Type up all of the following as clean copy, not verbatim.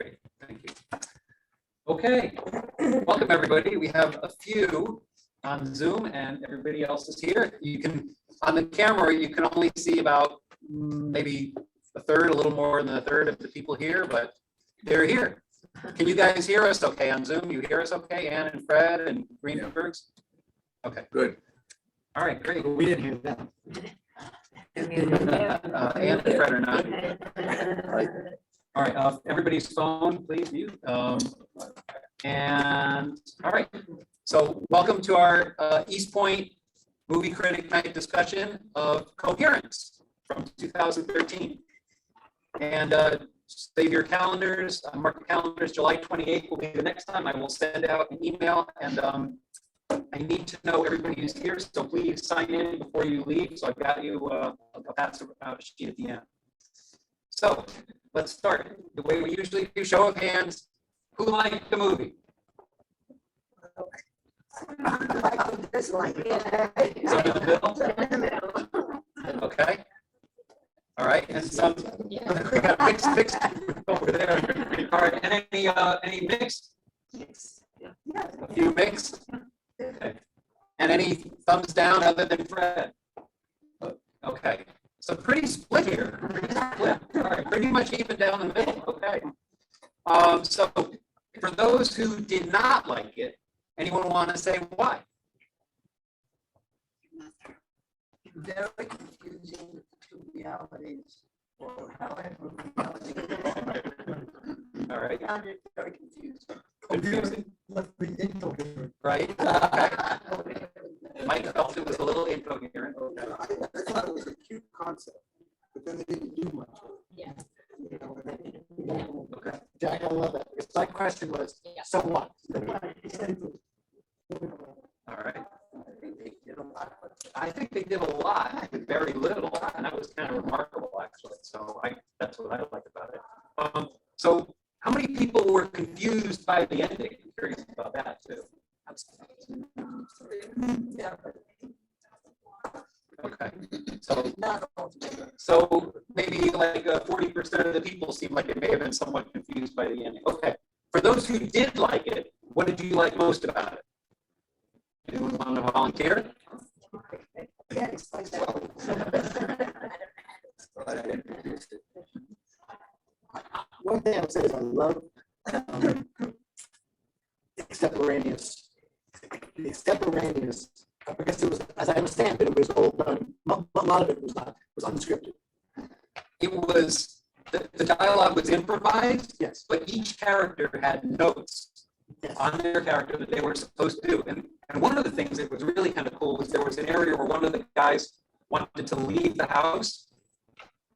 Great, thank you. Okay, welcome everybody. We have a few on Zoom and everybody else is here. You can, on the camera, you can only see about maybe a third, a little more than a third of the people here, but they're here. Can you guys hear us okay on Zoom? You hear us okay, Ann and Fred and Greenbergs? Okay, Good. all right, great. We didn't hear them. Ann and Fred are not. Right. All right, everybody's phone, please mute. And all right, so welcome to our East Point Movie Critic Night discussion of Coherence from 2013. And save your calendars, mark your calendars, July 28th will be the next time. I will send out an email and I need to know everybody who's here, so please sign in before you leave. So I've got you, I'll pass out a sheet at the end. So let's start the way we usually do, show of hands. Who liked the movie? Some in the middle? Okay. All right, and some, we got mixed over there. All right, and any mixed? A few mixed? Okay. And any thumbs down other than Fred? Okay, so pretty split here. Pretty split. All right, pretty much even down the middle. Okay. So for those who did not like it, anyone want to say why? Very confusing to realities, or however reality. All right. Found it very confusing. Confusing, right? Okay. Mike felt it was a little incoherent. I thought it was a cute concept, but then they didn't do much. Yeah. Okay. Jack, I love that. My question was, so what? All right. I think they did a lot, very little, and that was kind of remarkable, actually. So that's what I like about it. So how many people were confused by the ending? I'm curious about that too. Yeah, Okay. So maybe like 40% of the people seem like it may have been somewhat confused by the ending. Okay. For those who did like it, what did you like most about it? Anyone want to volunteer? One thing I would say is I love extemporaneous, because it was, as I understand it, it was all done, a lot of it was not, was unscripted. It was, the dialogue was improvised, Yes. but each character had notes Yes. on their character that they were supposed to do. And one of the things that was really kind of cool was there was an area where one of the guys wanted to leave the house.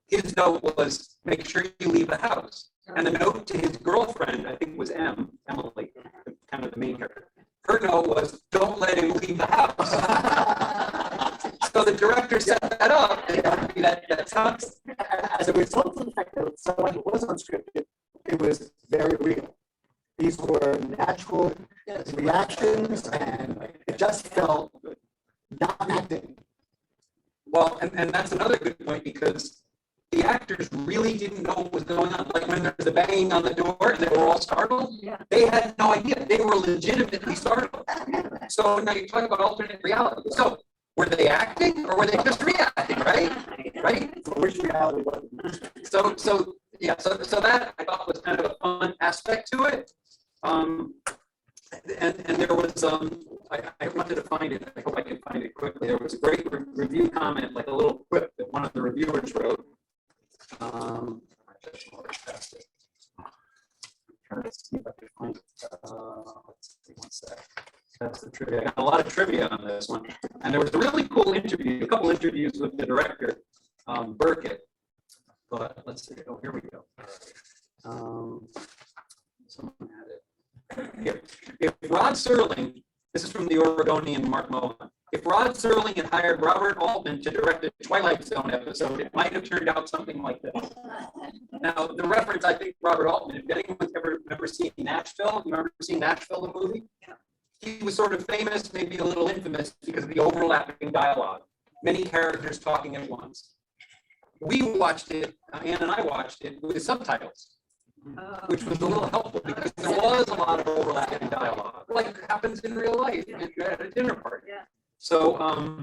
His note was, make sure you leave the house. And the note to his girlfriend, I think was Emily, kind of the main character. Her note was, don't let him leave the house. So the director set that up, and that sucks. As a result of the fact that someone who was unscripted, it was very real. These were natural reactions, and it just felt not acting. Well, and that's another good point, because the actors really didn't know what was going on. Like when there was a banging on the door and they were all startled, they had no idea. They were legitimately startled. So now you talk about alternate reality. So were they acting or were they just reacting, right? Right? For which reality was it? So that I thought was kind of a fun aspect to it. And there was I wanted to find it. I hope I can find it quickly. There was a great review comment, like a little quip that one of the reviewers wrote. I just looked past it. I'm trying to see if I can find it. Let's see one sec. That's the trivia. I got a lot of trivia on this one. And there was a really cool interview, a couple interviews with the director, Byrkit. But let's see. Oh, here we go. Someone had it. Here. If Rod Serling, this is from the Oregonian Mark Mohan. If Rod Serling had hired Robert Altman to direct the Twilight Zone episode, it might have turned out something like this. Now, the reference, I think, Robert Altman, if anyone's ever seen Nashville, you remember seeing Nashville, the movie? He was sort of famous, maybe a little infamous, because of the overlapping dialogue. Many characters talking at once. we watched it, Ann and I watched it with subtitles, which was a little helpful because there was a lot of overlapping dialogue, like happens in real life at a dinner party. Yeah. So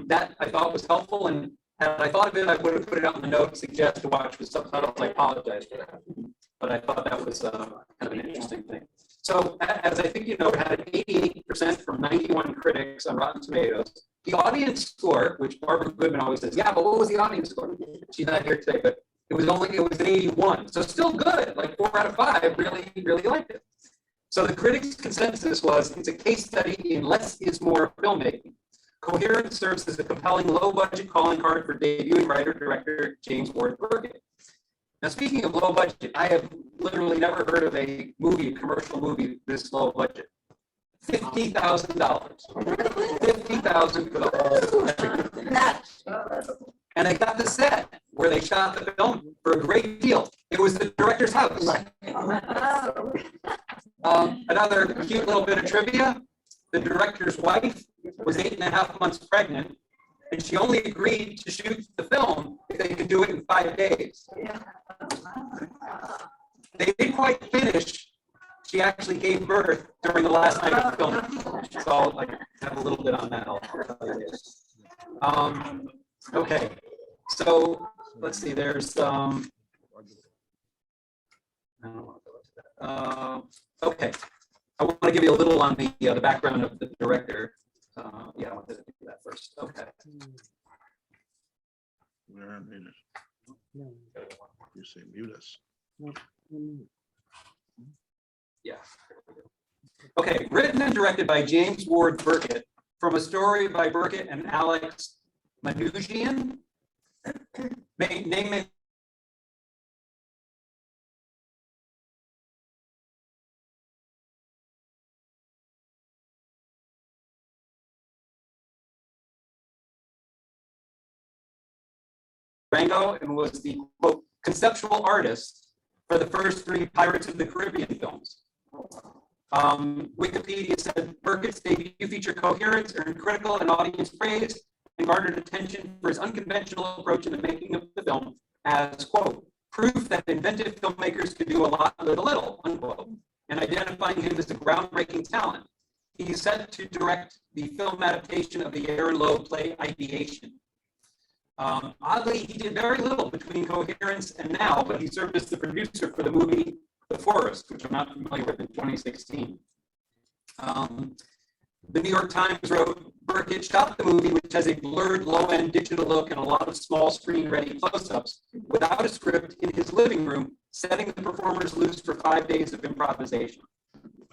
that I thought was helpful, and had I thought of it, I would have put it out in the notes, suggest to watch with subtitles. I apologize for that, but I thought that was kind of an interesting thing. So as I think you know, it had an 88% from 91 critics on Rotten Tomatoes. The audience score, which Barbara Goodman always says, yeah, but what was the audience score? She's not here today, but it was an 81. So still good, like 4 out of 5 really liked it. So the critics' consensus was it's a case study in less is more filmmaking. Coherence serves as a compelling low-budget calling card for debuting writer-director James Ward Byrkit. Now, speaking of low budget, I have literally never heard of a commercial movie this low budget. $50,000. $50,000 for the whole. And they got the set where they shot the film for a great deal. It was the director's house. Another cute little bit of trivia: the director's wife was 8.5 months pregnant, and she only agreed to shoot the film if they could do it in 5 days. They didn't quite finish. She actually gave birth during the last night of the film. So I'll have a little bit on that. Okay, so let's see. There's I don't want to go into that. Okay, I want to give you a little on the background of the director. Yeah, I wanted to do that first. Okay. We're on minute. You say mute us. Yeah. Okay, written and directed by James Ward Byrkit, from a story by Byrkit and Alex Manoogian. Name it. Rango, and was the quote conceptual artist for the first 3 Pirates of the Caribbean films. Wikipedia said Byrkit's debut feature Coherence earned critical and audience praise and garnered attention for his unconventional approach in the making of the film as, quote, proof that inventive filmmakers could do a lot with a little, unquote, and identifying him as a groundbreaking talent. He's set to direct the film adaptation of the Aaron Lowe play Ideation. Oddly, he did very little between Coherence and now, but he served as the producer for the movie The Forest, which I'm not familiar with, in 2016. The New York Times wrote, Byrkit shot the movie, which has a blurred low-end digital look and a lot of small screen-ready close-ups, without a script in his living room, setting the performers loose for 5 days of improvisation.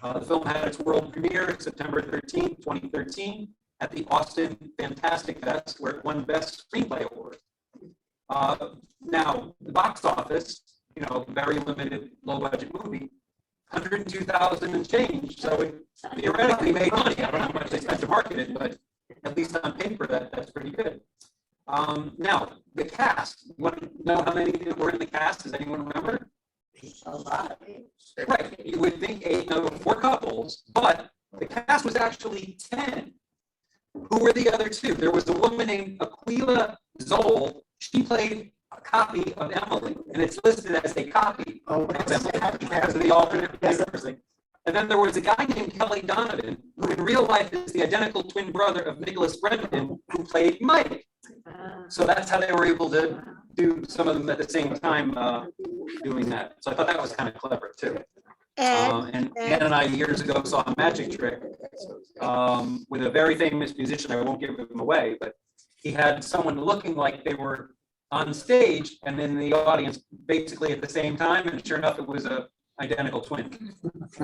The film had its world premiere September 13, 2013, at the Austin Fantastic Fest, where it won Best Screenplay Award. Now, the box office, very limited, low-budget movie, 102,000 and change. So it theoretically made money. I don't know how much they spent to market it, but at least on paper, that's pretty good. Now, the cast. You want to know how many were in the cast? Does anyone remember? A lot. Right. You would think 4 couples, but the cast was actually 10. Who were the other 2? There was a woman named Aquila Zoll. She played a copy of Emily, and it's listed as a copy of Emily because of the alternate thing. And then there was a guy named Kelly Donovan, who in real life is the identical twin brother of Nicholas Brendan, who played Mike. So that's how they were able to do some of them at the same time doing that. So I thought that was kind of clever too. And Ann and I years ago saw a magic trick with a very famous musician. I won't give him away, but he had someone looking like they were on stage and in the audience basically at the same time, and sure enough, it was a identical twin.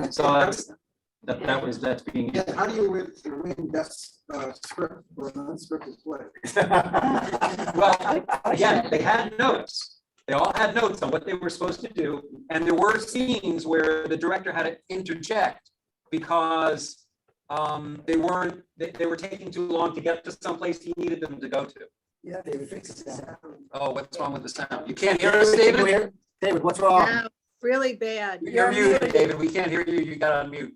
So that's being. Yeah, how do you win best script for an unscripted play? Well, again, they had notes. They all had notes on what they were supposed to do, and there were scenes where the director had to interject because they were taking too long to get to someplace he needed them to go to. Yeah, David, fix the sound. Oh, what's wrong with the sound? You can't hear us, David? David, what's wrong? No, really bad. You're muted, David. We can't hear you. You got on mute.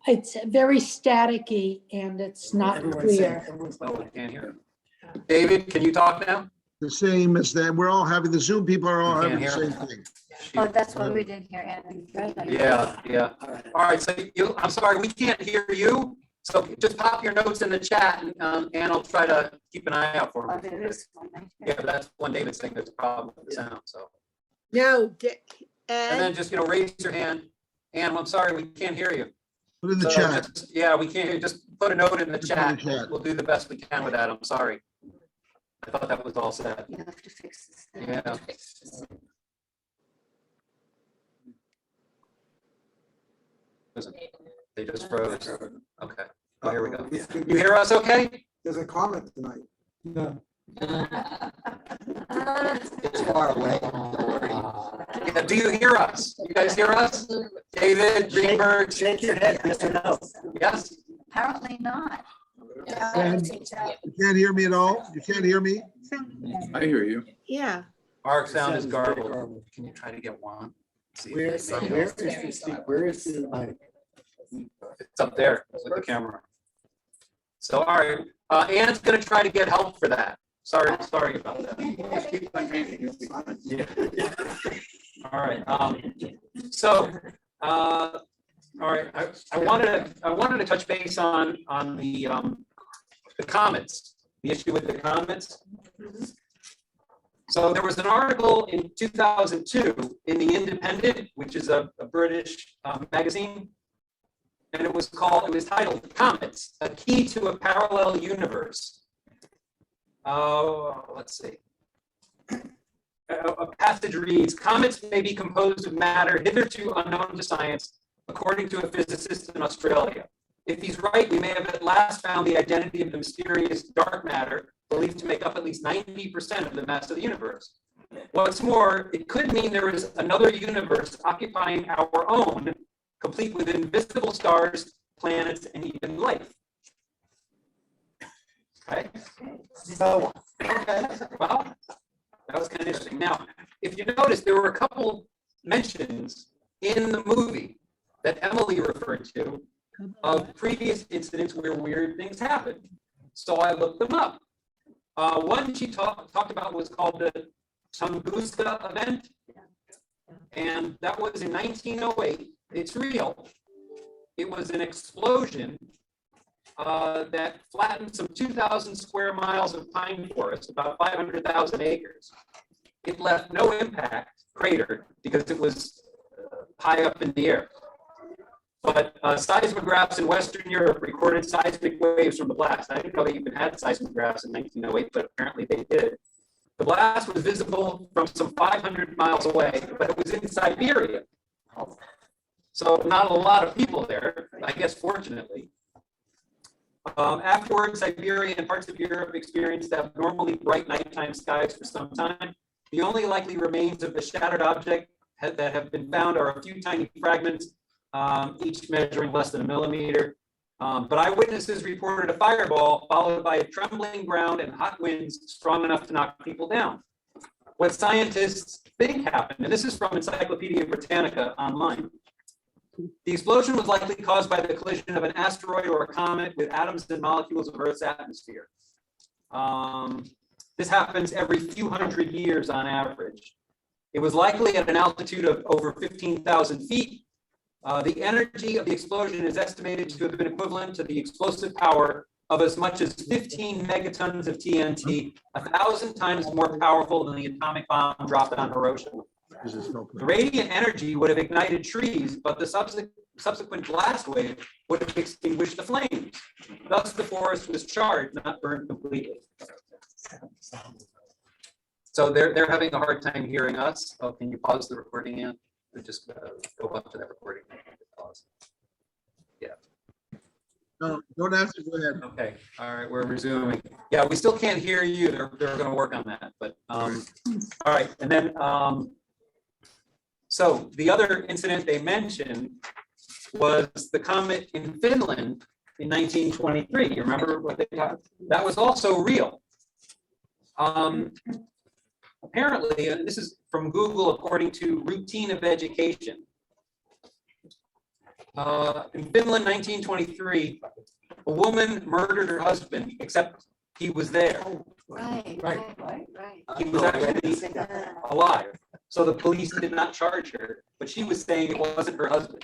It's very staticky and it's not Everyone's saying- clear. everyone's Oh, we can't hear him. David, can you talk now? the same as that. We're all having, the Zoom people are all You having can't the hear same me. thing. Oh, that's what we did here, Andy. Yeah. All right, so I'm sorry, we can't hear you. So just pop your notes in the chat and I'll try to keep an eye out for Oh, them. there is one right Yeah, here. but that's one David's saying there's a problem with the sound, so. No, And then Ed, just, raise your hand. Ann, I'm sorry, we can't hear you. Put in the So chat. yeah, we can't hear you. Just put a note in the Put it in the chat. chat. We'll do the best we can with that. I'm sorry. I thought that was all set. You have to fix this. Yeah. They just froze. Okay. Oh, here we go. You hear us okay? There's a comment tonight. It's far away. Yeah, do you hear us? You guys hear us? David, Greenberg? Shake your head, yes or no? Yes? Apparently not. And you can't hear me at all? You can't hear me? I hear you. yeah. Our sound is garbled. Can you try to get one? See if Where it is makes- the mic? It's up there with the camera. So, all right, Ann's gonna try to get help for that. Sorry about that. Yeah. All right, all right, I wanted to touch base on the comments, the issue with the comments. So there was an article in 2002 in The Independent, which is a British magazine. And it was titled Comets, a Key to a Parallel Universe. Let's see. A passage reads, comets may be composed of matter hitherto unknown to science, according to a physicist in Australia. If he's right, we may have at last found the identity of the mysterious dark matter, believed to make up at least 90% of the mass of the universe. What's more, it could mean there is another universe occupying our own, complete with invisible stars, planets, and even life. Okay. So, okay, well, that was kind of interesting. Now, if you notice, there were a couple mentions in the movie that Emily referred to of previous incidents where weird things happened. So I looked them up. One she talked about was called the Tunguska event. And that was in 1908. It's real. It was an explosion that flattened some 2,000 square miles of pine forest, about 500,000 acres. It left no impact crater because it was high up in the air. But seismographs in Western Europe recorded seismic waves from the blast. I didn't know they even had seismographs in 1908, but apparently they did. The blast was visible from some 500 miles away, but it was in Siberia. So not a lot of people there, I guess, fortunately. Afterwards, Siberia and parts of Europe experienced abnormally bright nighttime skies for some time. The only likely remains of the shattered object that have been found are a few tiny fragments, each measuring less than a millimeter. But eyewitnesses reported a fireball followed by a trembling ground and hot winds strong enough to knock people down. What scientists think happened, and this is from Encyclopedia Britannica online, the explosion was likely caused by the collision of an asteroid or a comet with atoms and molecules of Earth's atmosphere. This happens every few hundred years on average. It was likely at an altitude of over 15,000 feet. The energy of the explosion is estimated to have been equivalent to the explosive power of as much as 15 megatons of TNT, 1,000 times more powerful than the atomic bomb dropped on Hiroshima. The radiant energy would have ignited trees, but the subsequent blast wave would have extinguished the flames. Thus, the forest was charred, not burned completely. So they're having a hard time hearing us. Oh, can you pause the recording, Ann? Or just go up to that recording. Pause. Yeah. No, don't ask to go ahead. Okay. All right. We're resuming. Yeah, we still can't hear you. They're going to work on that. But all right. And then so the other incident they mentioned was the comet in Finland in 1923. You remember what they got? That was also real. Apparently, and this is from Google, according to Routine of Education. In Finland, 1923, a woman murdered her husband, except he was there. Right. he was actually alive. So the police did not charge her, but she was saying it wasn't her husband.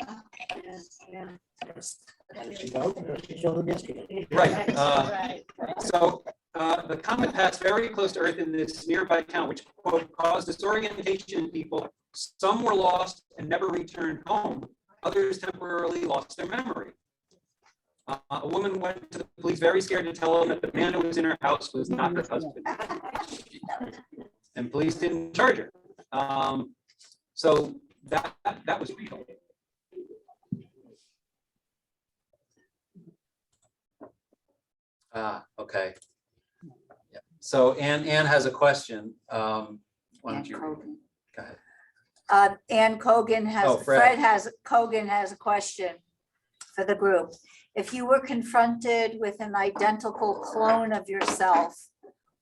She killed him yesterday. Right. Right. So the comet passed very close to Earth in this nearby town, which quote, caused disorientation in people. Some were lost and never returned home. Others temporarily lost their memory. A woman went to the police very scared to tell them that the man who was in her house was not her husband. And police didn't charge her. So that was real. Okay. Yeah. So Anne has a question. Why don't you read it? Go ahead. Ann Cogan Oh, has, Fred. Cogan has a question for the group. If you were confronted with an identical clone of yourself,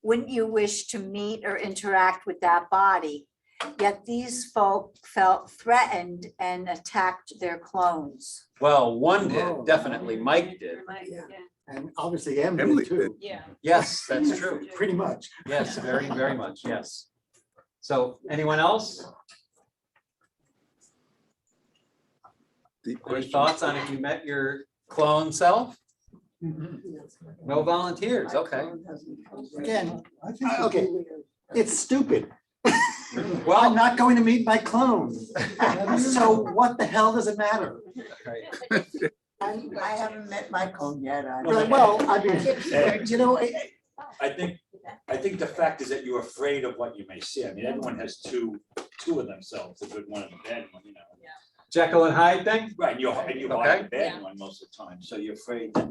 wouldn't you wish to meet or interact with that body? Yet these folk felt threatened and attacked their clones. Well, one Whoa. did, definitely. Mike did. And obviously Emily Emily too, Yeah. Yes, that's true. pretty much. Yes, very, very much, yes. So anyone else? Deep Any question. thoughts on if you met your clone self? No volunteers, okay. Again, I think it's okay, really- it's stupid. I'm Well, not going to meet my clone. So what the hell does it matter? I haven't met my clone yet. Well, I mean, you know, I think the fact is that you're afraid of what you may see. I mean, everyone has two of themselves, the good one and the bad one, you know. Jekyll and Hyde thing? Right, and you hide Okay. the bad one most of the time, so you're afraid that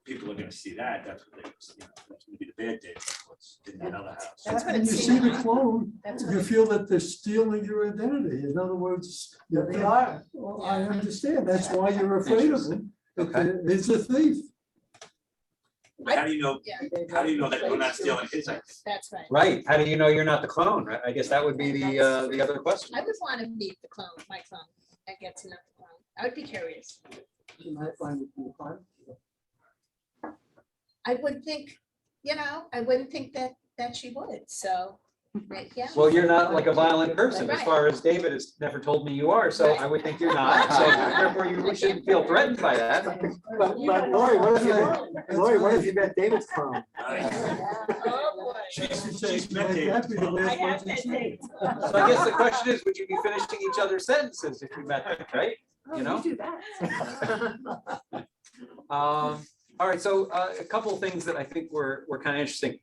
people are gonna see that, that's what they, you know, that's gonna be the bad day, what's in that other house. That's what When it you see seemed the like. clone, That's what you it- feel that they're stealing your identity. In other words, They are. well, I understand. That's why you're afraid of them. Okay. It's a thief. How do you know, Yeah, how do you know that you're not stealing his identity? that's right. Right, how do you know you're not the clone, right? I guess that would be the other question. I would want to meet the clone, my clone, and get to know the clone. I would be curious. You might find it too hard. I would think, I wouldn't think that she would, so, yeah. Well, you're not like a violent person, as far as David has never told me you are, so I would think you're not, so therefore you shouldn't feel threatened by that. but Lori, what if you met David's clone? Oh, boy. She's met Might David. that be the last I have one you that see? date. So I guess the question is, would you be finishing each other's sentences if you met them, right? You know? do that. All right, so a couple of things that I think were kind of interesting.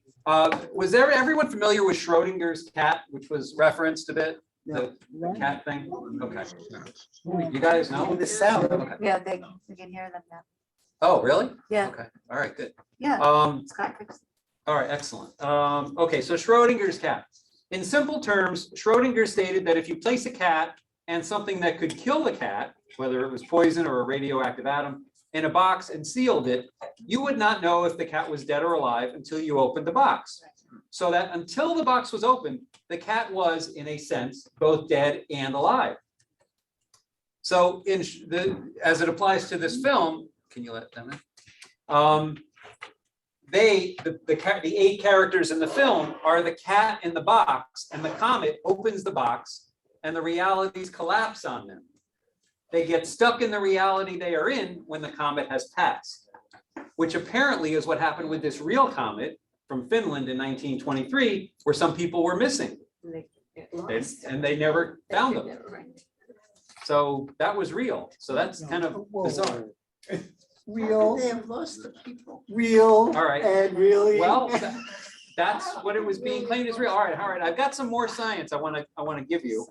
Was everyone familiar with Schrodinger's cat, which was referenced a bit? The cat thing? Okay. You guys know? The sound. Okay. Yeah, we can hear them now. Oh, really? Yeah, Okay, all right, good. yeah. All right, excellent. Okay, so Schrodinger's cat. In simple terms, Schrodinger stated that if you place a cat and something that could kill the cat, whether it was poison or a radioactive atom, in a box and sealed it, you would not know if the cat was dead or alive until you opened the box. So that until the box was opened, the cat was, in a sense, both dead and alive. So as it applies to this film, can you let them in? The 8 characters in the film are the cat in the box, and the comet opens the box and the realities collapse on them. They get stuck in the reality they are in when the comet has passed, which apparently is what happened with this real comet from Finland in 1923, where some people were missing and they never found them. So that was real. So that's kind of bizarre. Real, They have lost the people. real, All right. and really. Well, that's what it was being claimed as real. All right. I've got some more science I want to give you.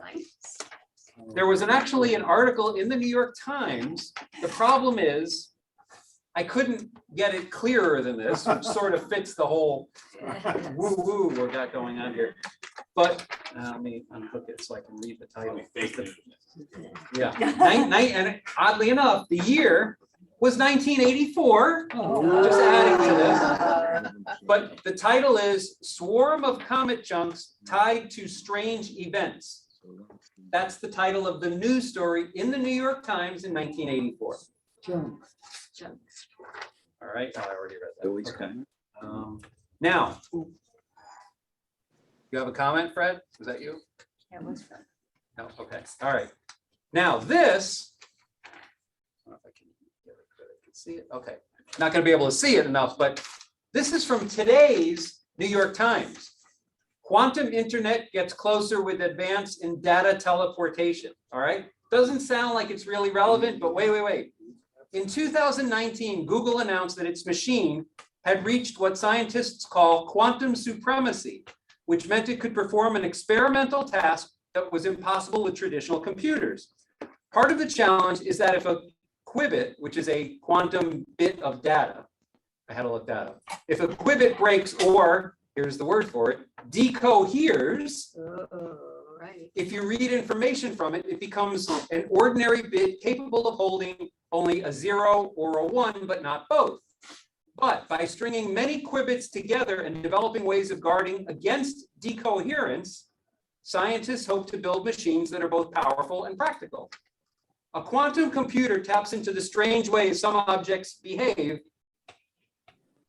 There was actually an article in the New York Times. The problem is, I couldn't get it clearer than this, which sort of fits the whole woo-woo we got going on here. But let me unhook it so I can read the title. Yeah, and oddly enough, the year was 1984. Just adding to this. But the title is "Swarm of Comet Chunks Tied to Strange Events." That's the title of the news story in the New York Times in 1984. All right, I already read that. Billy's Okay. comment. Now, You have a comment, Fred? Was that you? It was fun. No, okay, all right. Now this, I don't know if I can get it, but I can see it. Okay, not gonna be able to see it enough, but this is from today's New York Times. Quantum internet gets closer with advance in data teleportation, all right? Doesn't sound like it's really relevant, but wait. In 2019, Google announced that its machine had reached what scientists call quantum supremacy, which meant it could perform an experimental task that was impossible with traditional computers. Part of the challenge is that if a qubit, which is a quantum bit of data, I had to look that up. If a qubit breaks, or here's the word for it, decoheres, Right. if you read information from it, it becomes an ordinary bit capable of holding only a 0 or a 1, but not both. But by stringing many qubits together and developing ways of guarding against decoherence, scientists hope to build machines that are both powerful and practical. A quantum computer taps into the strange ways some objects behave.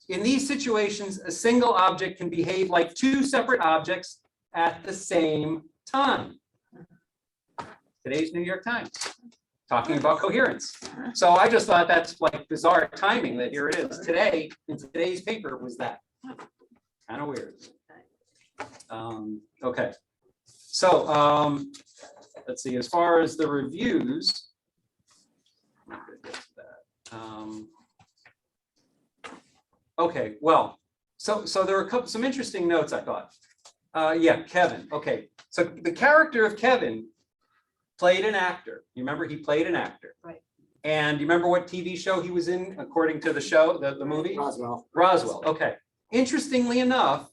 In these situations, a single object can behave like two separate objects at the same time. Today's New York Times, talking about coherence. So I just thought that's like bizarre timing that here it is today, in today's paper was that. Kind of weird. Okay, so let's see, as far as the reviews. I'm not gonna get to that. Okay, well, so there were some interesting notes I thought. Yeah, Kevin. Okay, so the character of Kevin played an actor. You remember he played an actor. Right. And you remember what TV show he was in according to the show, the movie? Roswell. Roswell. Okay. Interestingly enough,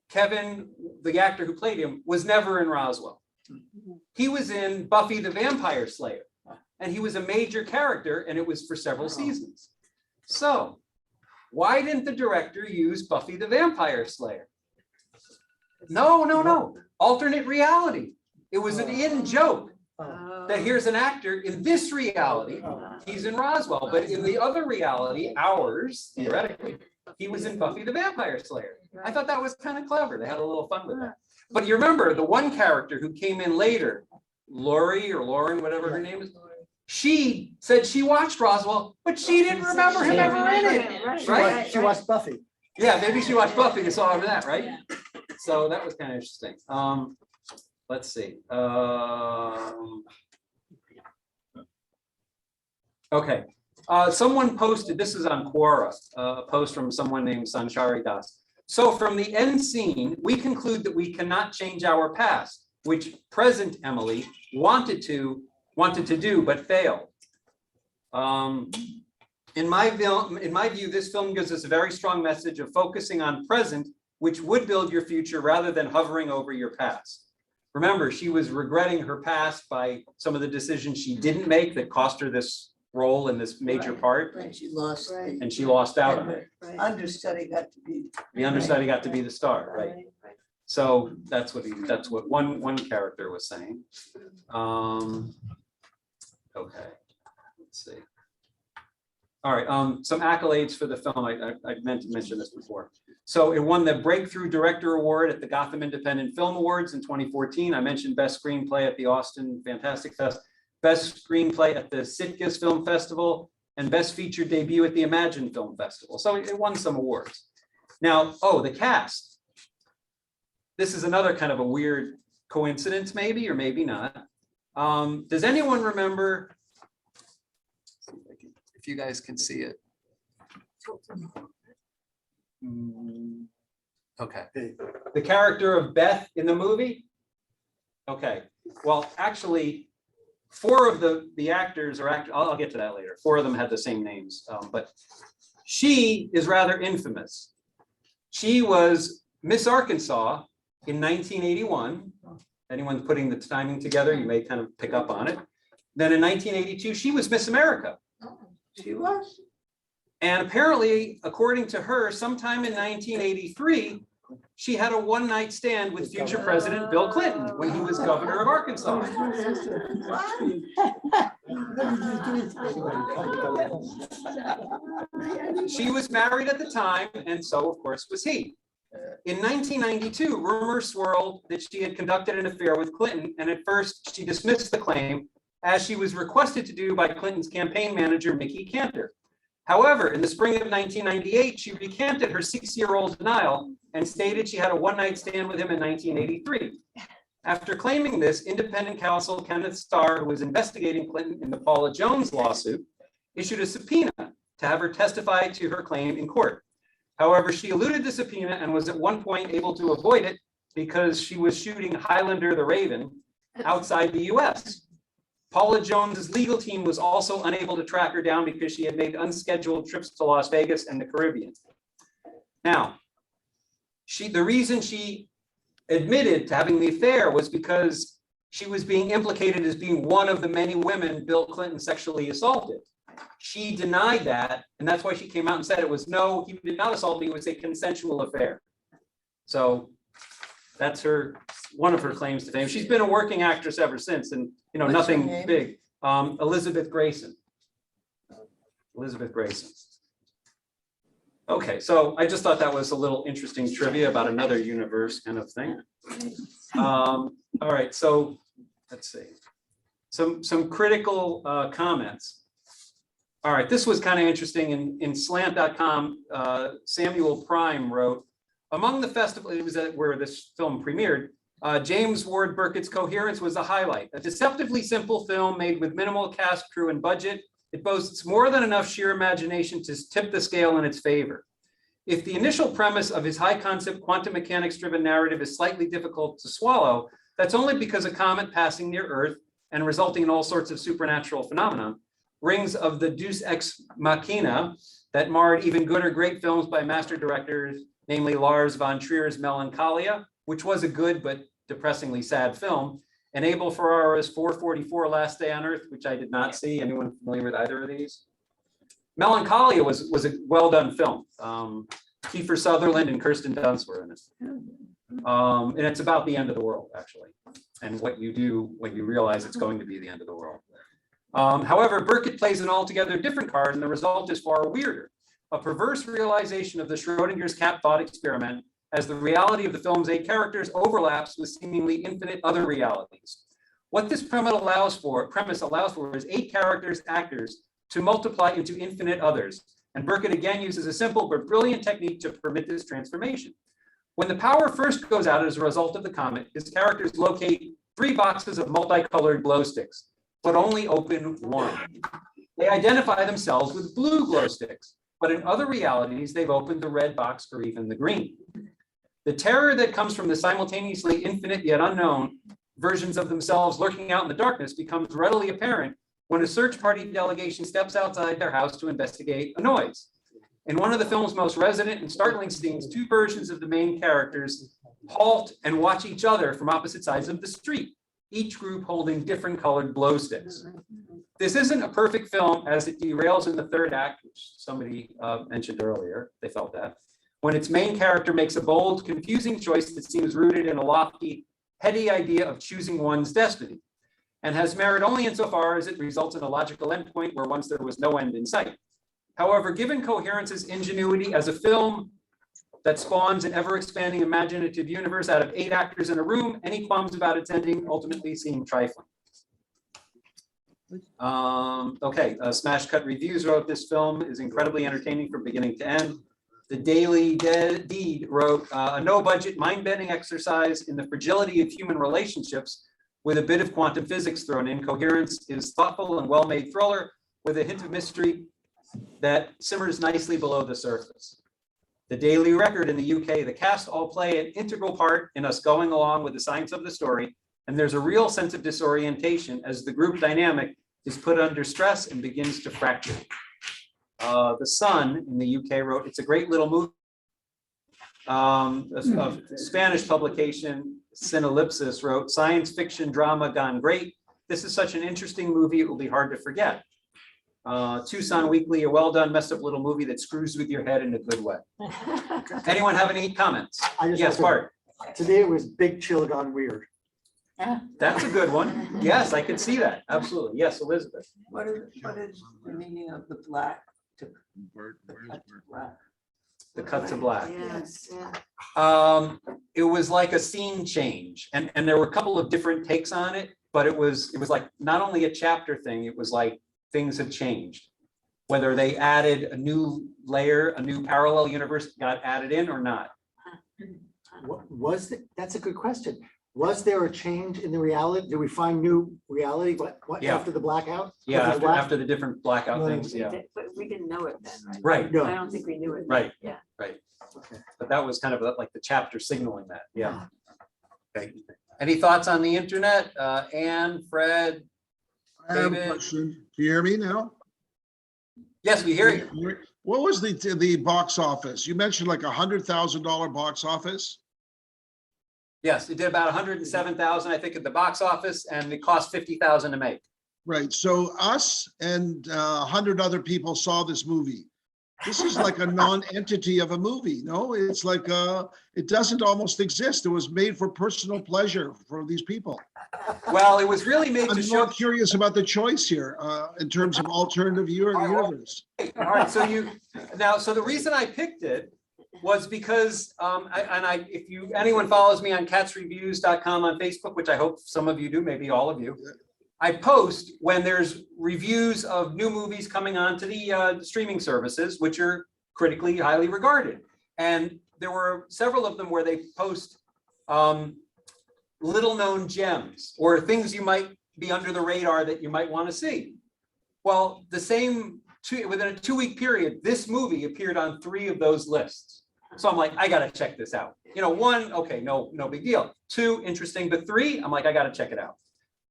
Kevin, the actor who played him, was never in Roswell. He was in Buffy the Vampire Slayer, and he was a major character, and it was for several seasons. So why didn't the director use Buffy the Vampire Slayer? No. Alternate reality. It was an in joke that here's an actor in this reality, he's in Roswell, but in the other reality, ours, theoretically, he was in Buffy the Vampire Slayer. I thought that was kind of clever. They had a little fun with that. But you remember the one character who came in later, Lori or Lauren, whatever her name is, she said she watched Roswell, but she didn't remember him ever in it. Right? She watched Buffy. Yeah, maybe she watched Buffy and saw him in that, right? So that was kind of interesting. Let's see. Okay. Someone posted, this is on Quora, a post from someone named Sanchari Das. So from the end scene, we conclude that we cannot change our past, which present Emily wanted to do, but failed. In my view, this film gives us a very strong message of focusing on present, which would build your future rather than hovering over your past. Remember, she was regretting her past by some of the decisions she didn't make that cost her this role in this major part, Right, she lost. and she lost out on it. Understudy got to be. The understudy got to be the star, right? So that's what one character was saying. Okay, let's see. All right, some accolades for the film. I meant to mention this before. So it won the Breakthrough Director Award at the Gotham Independent Film Awards in 2014. I mentioned Best Screenplay at the Austin Fantastic Fest, Best Screenplay at the Sitges Film Festival, and Best Feature Debut at the Imagine Film Festival. So it won some awards. Now, the cast. This is another kind of a weird coincidence, maybe, or maybe not. Does anyone remember, if you guys can see it? Okay. The character of Beth in the movie? Okay. Well, actually, 4 of the actors are I'll get to that later. 4 of them had the same names, but she is rather infamous. She was Miss Arkansas in 1981. Anyone putting the timing together, you may kind of pick up on it. Then in 1982, she was Miss America. She was. And apparently, according to her, sometime in 1983, she had a one-night stand with future President Bill Clinton when he was governor of Arkansas. She was married at the time, and so of course was he. In 1992, rumors swirled that she had conducted an affair with Clinton, and at first she dismissed the claim, as she was requested to do by Clinton's campaign manager, Mickey Cantor. However, in the spring of 1998, she recanted her 6-year-old denial and stated she had a one-night stand with him in 1983. After claiming this, independent counsel Kenneth Starr, who was investigating Clinton in the Paula Jones lawsuit, issued a subpoena to have her testify to her claim in court. However, she eluded the subpoena and was at one point able to avoid it because she was shooting Highlander the Raven outside the US. Paula Jones's legal team was also unable to track her down because she had made unscheduled trips to Las Vegas and the Caribbean. Now, the reason she admitted to having the affair was because she was being implicated as being one of the many women Bill Clinton sexually assaulted. She denied that, and that's why she came out and said it was no, he did not assault me, it was a consensual affair. So that's one of her claims to fame. She's been a working actress ever since, and What's nothing her name? big. Elizabeth Grayson. Elizabeth Grayson. Okay, so I just thought that was a little interesting trivia about another universe kind of thing. All right, so let's see. Some critical comments. All right, this was kind of interesting. In slant.com, Samuel Prime wrote, among the festival, it was where this film premiered, James Ward Byrkit's Coherence was a highlight. A deceptively simple film made with minimal cast, crew, and budget. It boasts more than enough sheer imagination to tip the scale in its favor. If the initial premise of his high concept quantum mechanics driven narrative is slightly difficult to swallow, that's only because a comet passing near Earth and resulting in all sorts of supernatural phenomena, rings of the deus ex machina that marred even good or great films by master directors, namely Lars von Trier's Melancholia, which was a good but depressingly sad film, and Abel Ferrara's 444 Last Day on Earth, which I did not see. Anyone familiar with either of these? Melancholia was a well done film. Kiefer Sutherland and Kirsten Dunst were in it. And it's about the end of the world, actually, and what you do when you realize it's going to be the end of the world. However, Byrkit plays an altogether different card, and the result is far weirder. A perverse realization of the Schrodinger's cat thought experiment, as the reality of the film's 8 characters overlaps with seemingly infinite other realities. What this premise allows for is 8 characters, actors, to multiply into infinite others. And Byrkit again uses a simple but brilliant technique to permit this transformation. When the power first goes out as a result of the comet, his characters locate 3 boxes of multicolored glow sticks, but only open one. They identify themselves with blue glow sticks, but in other realities, they've opened the red box or even the green. The terror that comes from the simultaneously infinite yet unknown versions of themselves lurking out in the darkness becomes readily apparent when a search party delegation steps outside their house to investigate a noise. In one of the film's most resonant and startling scenes, 2 versions of the main characters halt and watch each other from opposite sides of the street, each group holding different colored glow sticks. This isn't a perfect film as it derails in the 3rd act, which somebody mentioned earlier, they felt that, when its main character makes a bold, confusing choice that seems rooted in a lofty, heady idea of choosing one's destiny, and has merit only insofar as it results in a logical endpoint where once there was no end in sight. However, given Coherence's ingenuity as a film that spawns an ever-expanding imaginative universe out of 8 actors in a room, any qualms about its ending ultimately seem trifling. Smash Cut Reviews wrote this film is incredibly entertaining from beginning to end. The Daily Deed wrote a no-budget mind-bending exercise in the fragility of human relationships with a bit of quantum physics thrown in. Coherence is thoughtful and well-made thriller with a hint of mystery that simmers nicely below the surface. The Daily Record in the UK, the cast all play an integral part in us going along with the science of the story, and there's a real sense of disorientation as the group dynamic is put under stress and begins to fracture. The Sun in the UK wrote, it's a great little movie. A Spanish publication, Cinelipsis, wrote, science fiction drama gone great. This is such an interesting movie, it will be hard to forget. Tucson Weekly, a well done, messed up little movie that screws with your head in a good way. Anyone have any comments? I just Yes, Bart. Today it was Big Chill Gone Weird. That's a good one. Yes, I could see that. Absolutely. Yes, Elizabeth. What is the meaning of the black to Bert, the where's cut to Bert? black? the cut to black. Yes, yeah. It was like a scene change, and there were a couple of different takes on it, but it was like not only a chapter thing, it was like things had changed. Whether they added a new layer, a new parallel universe got added in or not. That's a good question. Was there a change in the reality? Did we find new reality? What Yeah. after the blackout? Yeah, After the black? after the different blackout Right. things, yeah, But we didn't know it then, right? right, No. I don't think we knew it. right, Yeah. right. Okay. But that was kind of like the chapter signaling that, yeah. Okay. Any thoughts on the internet? Anne, Fred? I have a David? question. Do you hear me now? Yes, we hear you. What was the box office? You mentioned like $100,000 box office. Yes, it did about 107,000, I think, at the box office, and it cost 50,000 to make. Right. So us and 100 other people saw this movie. This is like a non-entity of a movie. No, it's like it doesn't almost exist. It was made for personal pleasure for these people. Well, it was really made to I'm show. more curious about the choice here in terms of alternative universe. All right, so so the reason I picked it was because, if anyone follows me on katzreviews.com on Facebook, which I hope some of you do, maybe all of you, I post when there's reviews of new movies coming onto the streaming services, which are critically highly regarded. And there were several of them where they post little known gems or things you might be under the radar that you might want to see. Well, within a 2-week period, this movie appeared on 3 of those lists. So I'm like, I got to check this out. 1, okay, no big deal. 2, interesting, but 3, I'm like, I got to check it out.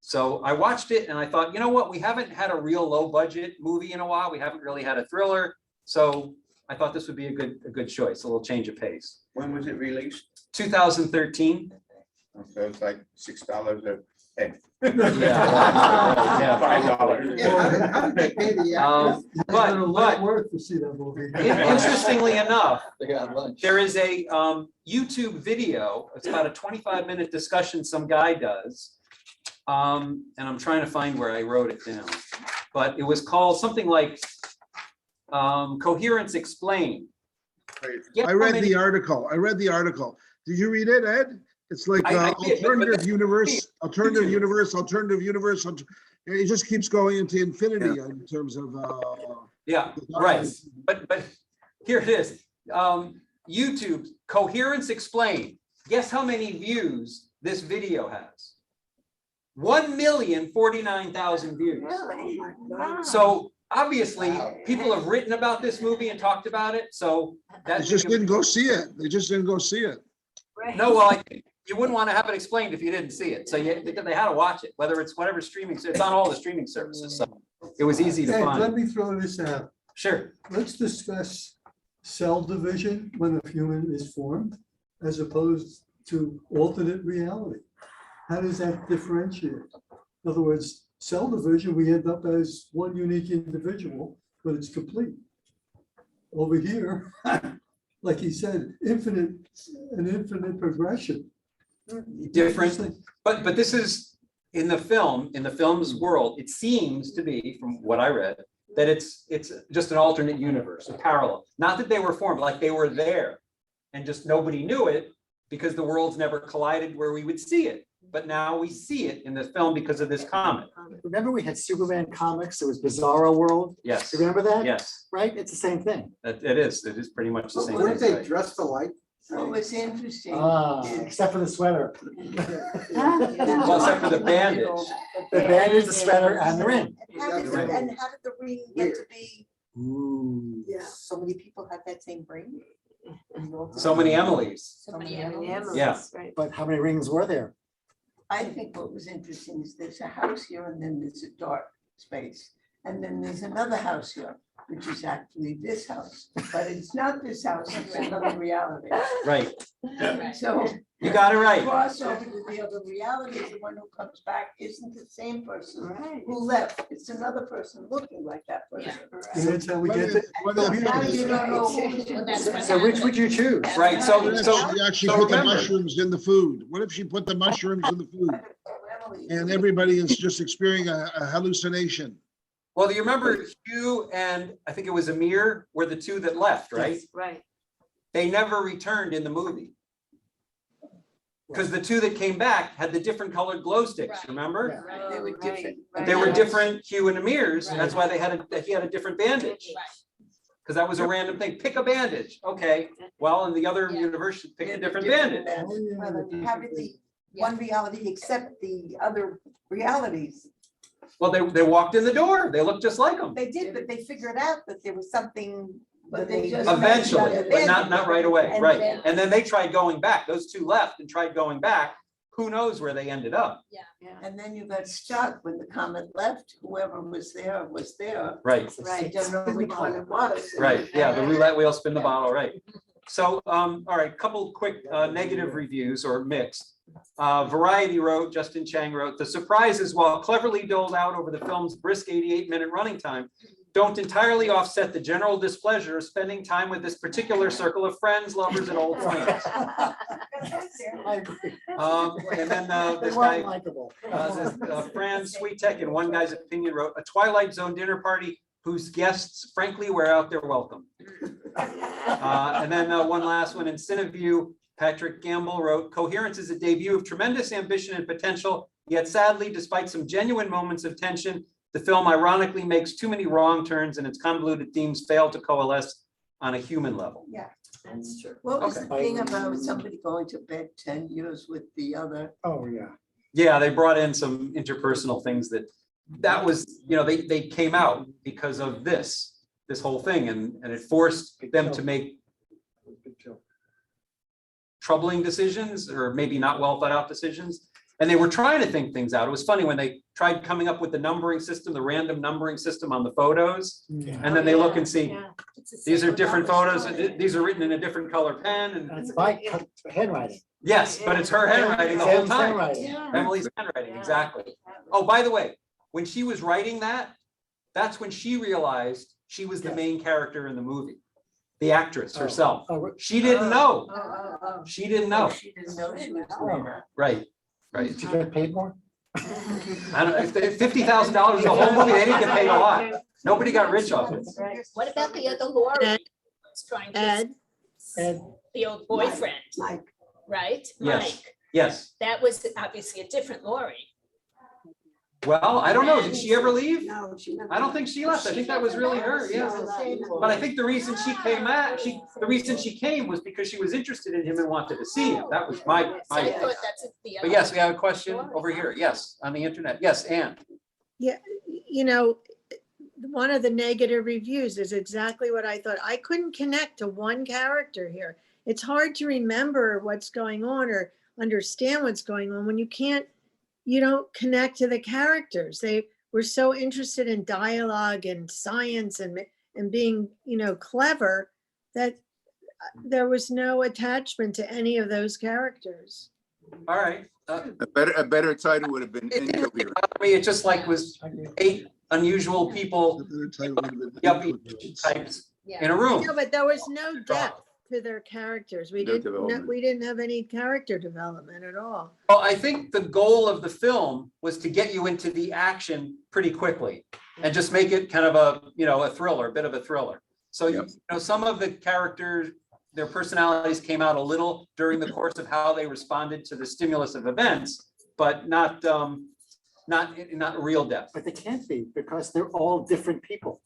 So I watched it and I thought, you know what? We haven't had a real low budget movie in a while. We haven't really had a thriller. So I thought this would be a good choice, a little change of pace. When was it released? 2013. So it's like $6 a head. Yeah. $5. Yeah, how did they pay the actors? But Worth to see that movie. interestingly enough, They got lunch. there is a YouTube video. It's about a 25-minute discussion some guy does. And I'm trying to find where I wrote it down. But it was called something like Coherence Explained. I read the article. Did you read it, Ed? It's like I did, but alternative universe. It just keeps going into infinity in terms of. Yeah, right. But here it is. YouTube, Coherence Explained. Guess how many views this video has? 1,049,000 views. Really? Wow. So obviously, people have written about this movie and talked about it. So They that just didn't go see it. They just didn't go see it. Right. No, well, you wouldn't want to have it explained if you didn't see it. So they had to watch it, whether it's whatever streaming. It's on all the streaming services. So it was easy to Hey, let find. me throw this out. Sure. Let's discuss cell division when a human is formed, as opposed to alternate reality. How does that differentiate? In other words, cell division, we end up as one unique individual, but it's complete. Over here, like he said, an infinite progression. Different. But this is in the film's world, it seems to be, from what I read, that it's just an alternate universe, a parallel. Not that they were formed, like they were there and just nobody knew it because the worlds never collided where we would see it. But now we see it in the film because of this comic. Remember we had Superman comics, there was Bizarro World, Yes, you remember that? yes, Right, it's the same thing. it is pretty much the same Weren't thing. they dressed alike? What was interesting. Except for the sweater. Well, except for the bandage. The bandage, the sweater, and the ring. How did the ring get to be, Ooh. so many people had that same ring? So many Emily's. So many Yeah, animals. Yeah. right. But how many rings were there? I think what was interesting is there's a house here and then there's a dark space. And then there's another house here, which is actually this house, but it's not this house, it's another reality. Right. So. You got it right. Crossover to the other reality, the one who comes back isn't the same person Right. who left. It's another person looking like that person. And that's how we get to. Now you don't know who's Well, that's what So which would you choose? Right, so What if she actually so put the remember- mushrooms in the food? What if she put the mushrooms in the food and everybody is just experiencing a hallucination? well, do you remember Hugh and I think it was Amir were the two that left, right? Right. they never returned in the movie. Because the two that came back had the different colored glow sticks, Right. remember? Right, they were Right, different. right. They were different hue and amirs, Right. that's why he had a different bandage. Right. Because that was a random thing, pick a bandage, okay, well, in the other Yeah. universe, you pick a Yeah, different different bandage. Oh, yeah, Well, the you have it the Yeah. one reality except the other realities. Well, they walked in the door, they looked just like them. They did, but they figured out that there was something. But that they just- Eventually, but not right away, And right? then- And then they tried going back, those two left and tried going back, who knows where they ended up, And then you got stuck when the comet left, whoever was there was there. right? You don't know which one it was. Right, yeah, the roulette wheel spin the bottle, right. So, all right, couple quick negative reviews or mixed. Variety wrote, Justin Chang wrote, the surprises, while cleverly doled out over the film's brisk 88-minute running time, don't entirely offset the general displeasure of spending time with this particular circle of friends, lovers, and old friends. I agree. And then They this weren't guy, likable. Fran Sweetek, in one guy's opinion, wrote, a Twilight Zone dinner party whose guests frankly wear out their welcome. And then one last one in Cineview, Patrick Gamble wrote, Coherence is a debut of tremendous ambition and potential, yet sadly, despite some genuine moments of tension, the film ironically makes too many wrong turns and its convoluted themes fail to coalesce on a human level. That's true. What was Okay. the thing about somebody going to bed 10 years with the other? Oh, yeah. Yeah, they brought in some interpersonal things that was, they came out because of this whole thing, and it forced them to make troubling decisions, or maybe not well thought out decisions. And they were trying to think things out. It was funny when they tried coming up with the numbering system, the random numbering system on the photos. And then they look and see, Yeah. these are different photos, these are written in a different color pen, and And it's my handwriting. yes, but it's her handwriting the whole Sam's time. handwriting. Yeah. Emily's handwriting, exactly. Oh, by the way, when she was writing that, that's when she realized she was the Yes. main character in the movie, the actress Oh. herself. Oh, She didn't know. Oh. She didn't know. She didn't know she was Oh. there. Right, right. did you get paid more? I don't, if $50,000 the whole movie, they didn't get paid a lot. Nobody got rich off it. What about the other Lori? Ed, It's trying to, Ed, And the old boyfriend, Like, right? Yes. Mike. Yes. That was obviously a different Lori. Well, I don't know. Did she ever leave? no, she never. I don't think she left. I think that was really her, yeah. But I think the reason she came the reason she came was because she was interested in him and wanted to see him. That was So I my. thought that's the. But yes, we have a question over here. Yes, on the internet. Yes, Anne. you know, one of the negative reviews is exactly what I thought. I couldn't connect to one character here. It's hard to remember what's going on or understand what's going on when you don't connect to the characters. They were so interested in dialogue and science and being, clever, that there was no attachment to any of those characters. All right. A better title would have been Incoherent. I mean, it just like was 8 unusual people, yuppie types in a room. No, but there was no depth to their characters. We No didn't, development. we didn't have any character development at all. Well, I think the goal of the film was to get you into the action pretty quickly and just make it kind of a thriller, a bit of a thriller. So, Yep. some of the characters, their personalities came out a little during the course of how they responded to the stimulus of events, but not real depth. but they can't be because they're all different people.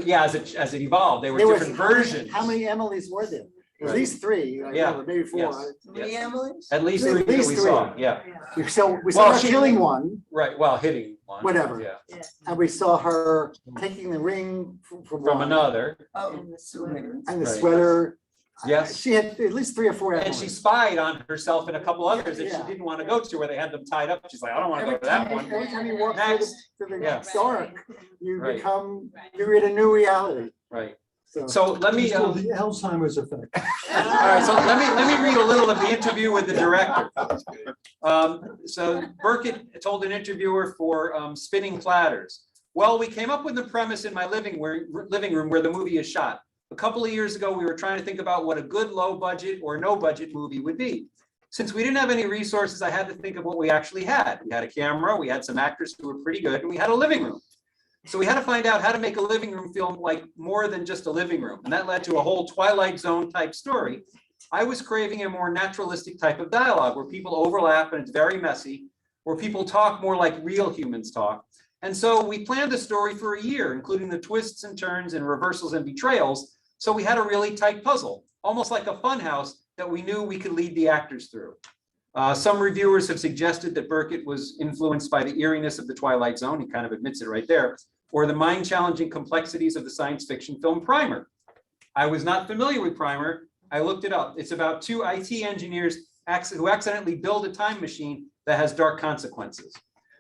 Yeah, as it evolved, they were There was- different versions. How many Emilys were there? At Right. least 3. I Yeah, remember, maybe 4. yes. Three Emily's? At least At 3 that least we 3. saw, yeah, We saw Well, her she- killing one, right, well, hitting one. Whatever. Yeah, and we saw her taking the ring from from one, another, Oh, the sweater. and the Right. sweater. yes. She had at least 3 or 4 And she Emilys. spied on herself and a couple others that she Yeah. didn't want to go to, where they had them tied up. She's like, I don't want to go Every to that time, one. every time you walk through Next. the Yeah. dark, you Right. become, you're in a new reality. Right. So So let me, It's called the Alzheimer's effect. all right, so let me read a little of the interview with the director. So Byrkit told an interviewer for Spinning Platters, well, we came up with the premise in my living room where the movie is shot. A couple of years ago, we were trying to think about what a good low budget or no budget movie would be. Since we didn't have any resources, I had to think of what we actually had. We had a camera, we had some actors who were pretty good, and we had a living room. So we had to find out how to make a living room feel like more than just a living room. And that led to a whole Twilight Zone type story. I was craving a more naturalistic type of dialogue where people overlap and it's very messy, where people talk more like real humans talk. And so we planned the story for a year, including the twists and turns and reversals and betrayals. So we had a really tight puzzle, almost like a fun house that we knew we could lead the actors through. Some reviewers have suggested that Byrkit was influenced by the eeriness of the Twilight Zone. He kind of admits it right there, or the mind-challenging complexities of the science fiction film Primer. I was not familiar with Primer. I looked it up. It's about two IT engineers who accidentally build a time machine that has dark consequences.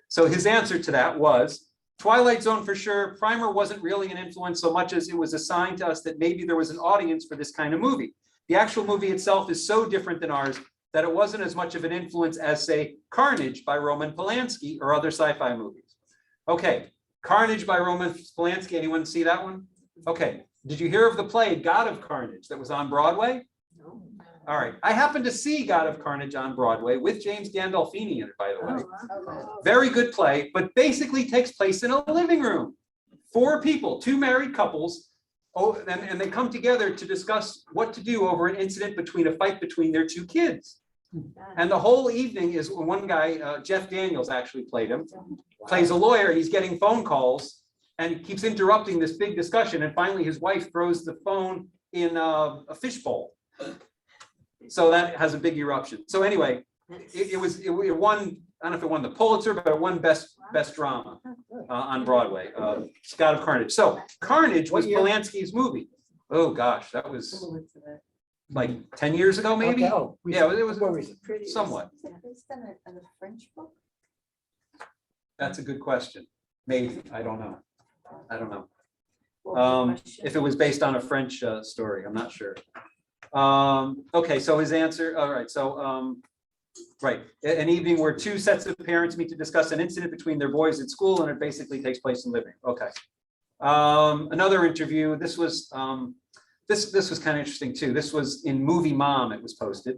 So his answer to that was Twilight Zone for sure. Primer wasn't really an influence so much as it was a sign to us that maybe there was an audience for this kind of movie. The actual movie itself is so different than ours that it wasn't as much of an influence as, say, Carnage by Roman Polanski or other sci-fi movies. Okay, Carnage by Roman Polanski. Anyone see that one? Okay, did you hear of the play God of Carnage that was on Broadway? No. All right, I happened to see God of Carnage on Broadway with James Gandolfini in it, by the way. Very good play, but basically takes place in a living room. 4 people, 2 married couples, and they come together to discuss what to do over an incident between a fight between their 2 kids. And the whole evening is one guy, Jeff Daniels actually played him, plays a lawyer. He's getting phone calls and keeps interrupting this big discussion. And finally, his wife throws the phone in a fishbowl. So that has a big eruption. So anyway, it won, I don't know if it won the Pulitzer, but it won best drama on Broadway, God of Carnage. So Carnage was Polanski's movie. Oh gosh, that was like 10 years ago, maybe? Yeah, it was somewhat. Is it based on a French book? That's a good question. Maybe, I don't know. I don't know. Well, If it was based on a French story, I'm not sure. Okay, so his answer, all right, so, right, an evening where 2 sets of parents meet to discuss an incident between their boys at school, and it basically takes place in living. Okay. Another interview, this was this was kind of interesting too. This was in Movie Mom, it was posted.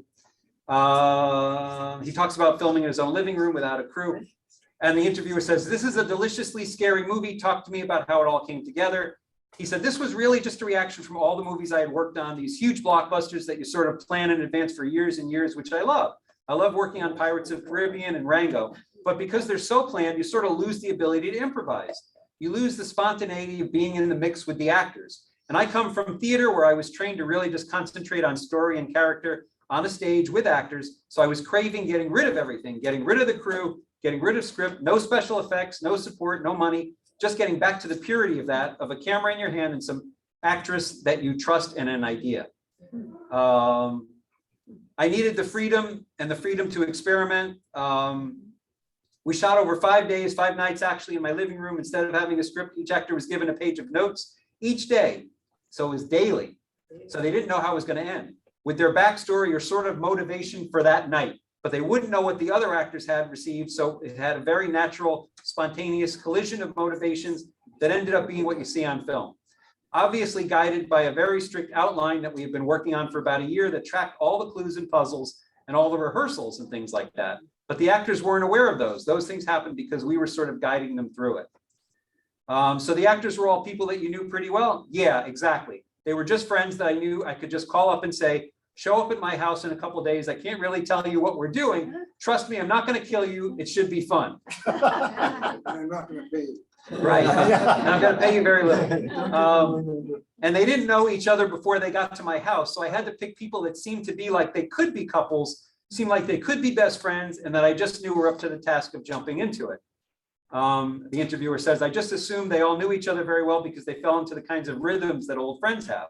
He talks about filming in his own living room without a crew. And the interviewer says, "This is a deliciously scary movie. Talk to me about how it all came together." He said, "This was really just a reaction from all the movies I had worked on, these huge blockbusters that you sort of plan in advance for years and years, which I love. I love working on Pirates of the Caribbean and Rango, but because they're so planned, you sort of lose the ability to improvise. You lose the spontaneity of being in the mix with the actors. And I come from theater where I was trained to really just concentrate on story and character on a stage with actors. So I was craving getting rid of everything, getting rid of the crew, getting rid of script, no special effects, no support, no money, just getting back to the purity of that, of a camera in your hand and some actress that you trust and an idea. I needed the freedom to experiment. We shot over 5 days, 5 nights actually in my living room. Instead of having a script, each actor was given a page of notes each day. So it was daily. So they didn't know how it was going to end. With their backstory or sort of motivation for that night, but they wouldn't know what the other actors had received. So it had a very natural, spontaneous collision of motivations that ended up being what you see on film. Obviously guided by a very strict outline that we have been working on for about a year that tracked all the clues and puzzles and all the rehearsals and things like that. But the actors weren't aware of those. Those things happened because we were sort of guiding them through it. So the actors were all people that you knew pretty well? Yeah, exactly. They were just friends that I knew I could just call up and say, show up at my house in a couple of days. I can't really tell you what we're doing. Trust me, I'm not going to kill you. It should be fun. I'm not gonna pay you. Right. And I'm going to pay you very little. And they didn't know each other before they got to my house. So I had to pick people that seemed to be like they could be couples, seemed like they could be best friends, and that I just knew were up to the task of jumping into it. The interviewer says, I just assumed they all knew each other very well because they fell into the kinds of rhythms that old friends have.